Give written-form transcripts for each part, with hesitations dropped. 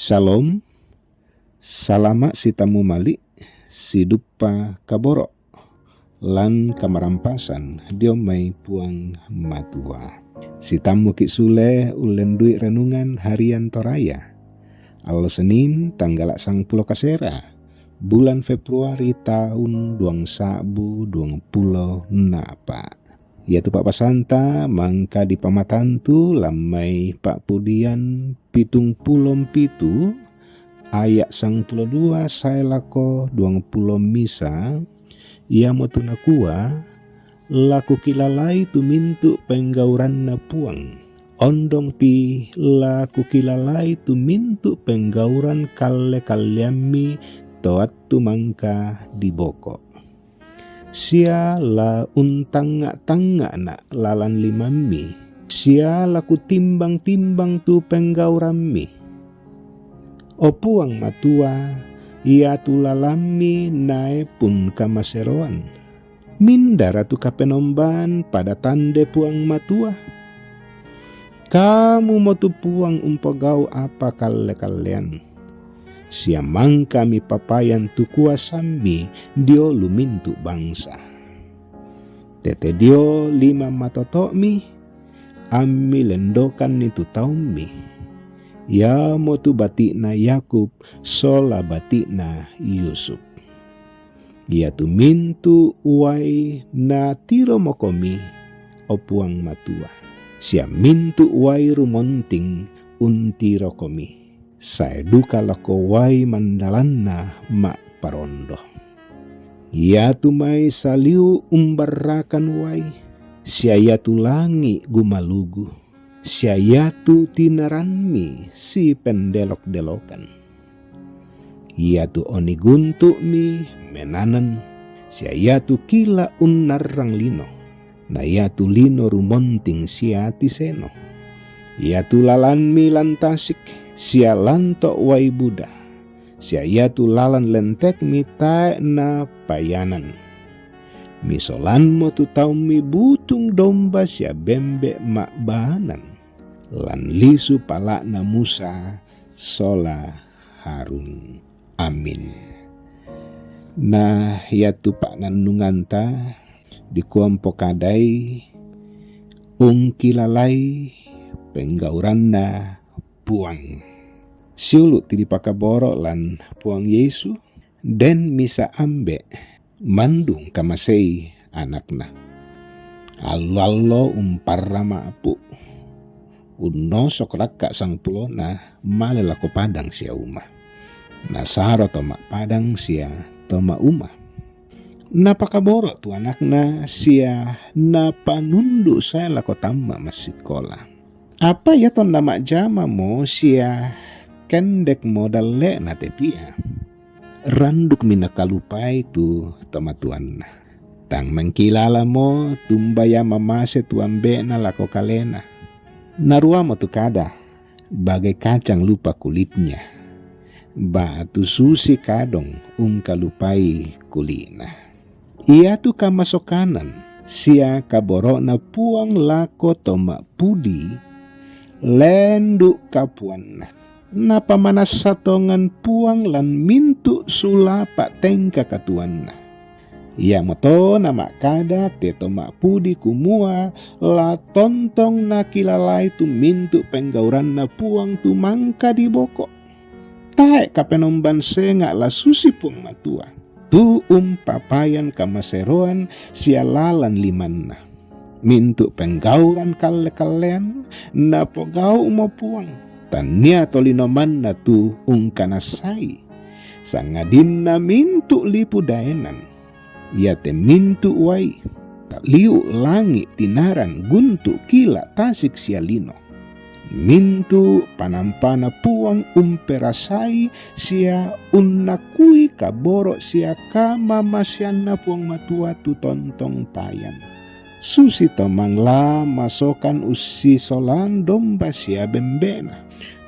Shalom, salama si tamu mali, si dupa kaboro, lan kamarampasan diomai puang matua. Si tamu ki sule ulen duit renungan harian toraya. Al Senin tanggal 10 kasera, bulan Februari tahun 2020 napa. Yaitu Pak Pasanta mangka di pamatantu lamai Pak Pudian pitung pulom pitu ayat 22 saya lako 20 misa ia motunakua laku kilalai tu mintu penggauran na puang ondong pi laku kilalai tu mintu penggauran kalle kalyami toat tu mangka di boko. Sia la untangga-tangga na lalan limami. Sia laku timbang-timbang tu penggaurammi. Opuang matua, ia tu lalami nae pun kamaseroan. Mindara tu kapenomban pada tande puang matua. Kamu mau tu puang umpagau apa kalle-kalean. Siamang kami papayan tu kuasambi dio lumintu bangsa. Tete dio 5 matotok mi, ami lendokan itu taumi. Ya motu batikna Yakub, sola batikna Yusuf. Ya tu mintu uai na tiro mokomi, opuang matua. Sia mintu uai rumonting untiro komi. Saya duka lako wai mandalanna mak parondo. Ya tumai saliu umbarakan wai. Siaya tu langi gumalugu. Siaya tu tinaranmi si pendelok-delokan. Ya tu oni guntuk mi menanan. Siaya tu kila unnarang lino. Na ya tu lino rumonting siati seno. Ya tu lalan mi lantasik. Sia lanto wai Buddha, sia yatu lalan lentek mi tae na payanan. Misolan mo tu tau mi butung domba sia bembe mak bahanan. Lan lisu pala na Musa sola Harun. Amin. Nah yatu pak nanunganta di kuampo kadai ungkilalai penggauranna puang. Siulu ti dipakaboro lan puang Yesu den misa ambe mandung kamasei anakna. Allo umparrama apu unosok rakka sang pulona malela ko padang sia uma. Nasaro toma padang sia toma uma. Napakaboro tu anakna sia napanundu saya lako tama masikola. Apa ya ton nama jama mo sia kendek modal le na tepia. Randuk mina kalupai tu tomatuan. Tang mengkilala mo tumbaya mamase tuambe na lako kalena. Narua mo tu kada bagai kacang lupa kulitnya. Batu susi kadong kalupai kulina. Ia tu kamasokanan sia kaboro na puang lako toma pudi lendu kapuan. Napa manas satongan puang lan mintu sulapa tengka katuan. Ya moto nama kada teto mak pudi kumua la tontong na kilalai tu mintu penggauran na puang tu mangka di boko. Tae kapenomban senga la susi puang matua. Tu papayan kamaseroan sialalan limanna. Mintu penggauran kale-kalean na pogau mo puang. Tania tolinoman na tu ungkanasai. Sangadin na mintu lipu daenan. Ya te mintu wai. Liu langi tinaran guntu kila tasik sialino. Mintu panampana puang umperasai sia unnakui kaboro sia kama masyana puang matua tu tontong payan. Susi tomangla masokan usi solan domba sia bembena.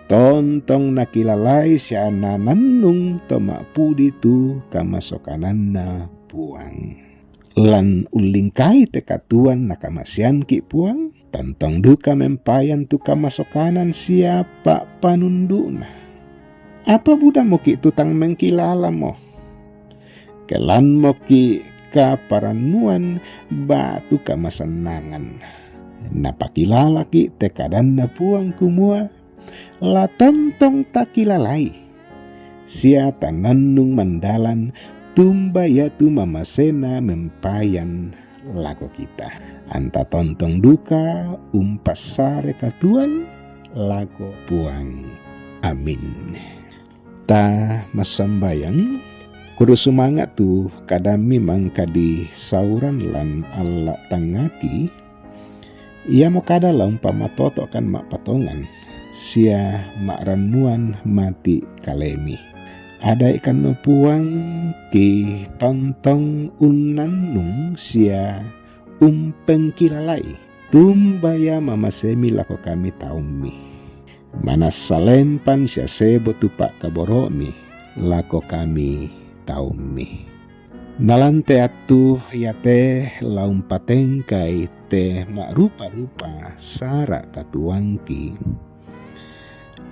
Tontong nakilalai sia nananung tomak pudi tu kamasokanan na puang. Lan ulingkai tekatuan nakamasian ki puang. Tontong duka mempayan tu kamasokanan siapa panunduna. Apa budak mo ki tutang mengkilala mo? Kelan mo ki ka paranuan batu ka masenangan. Napakilala ki tekadan na puang kumua, la tontong takilalai. Sia tananung mandalan, tumba ya tu mamasena mempayan lago kita. Anta tontong duka, umpas sare katuan, lago puang. Amin. Ta masambayang, kudu semangat tu kadami mangka di sauran lan alla tangaki, ia mo kada la umpama toto kan mak patongan, sia mak ranuan mati kalemi. Ada ikan no puang ki tontong unanung sia pengkilalai, tumbaya mamasemi lako kami taumi. Mana salempan sia sebo tupak kaboromi, lako kami taumi. Nalante atu ya teh laum patengkai teh mak rupa-rupa sara katuangki.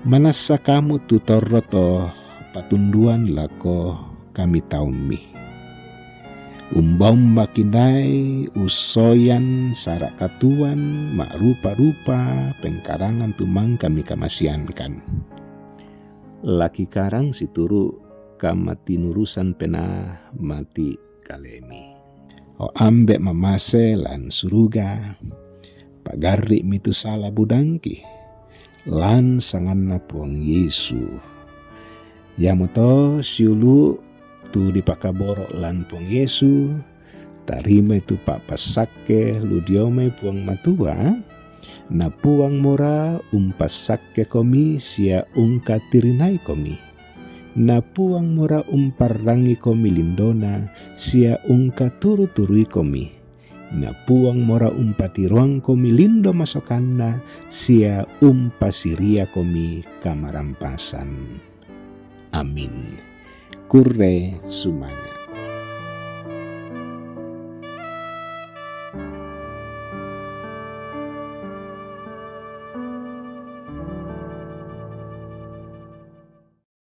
Manasa kamu tutoroto patunduan lako kami taumi. Umbam makinai usoyan sara katuan mak rupa-rupa pengkarangan tumang kami kamasiankan. Laki karang situru kamati nurusan pena mati kalemi. O ambek mamase lan suruga pagari mitu sala budangki lan sanganna puang Yesu. Yamoto siulu tu dipakaboro lan puang Yesu, tarima itu pak pasake ludiome puang matua, na puang mora umpasake komi sia ungka tirinai komi, na puang mora umparrangi komi lindona sia ungka turu-turui komi, na puang mora umpati ruang komi lindo masokanna sia umpasiria komi kamarampasan. Amin. Kurre sumanga.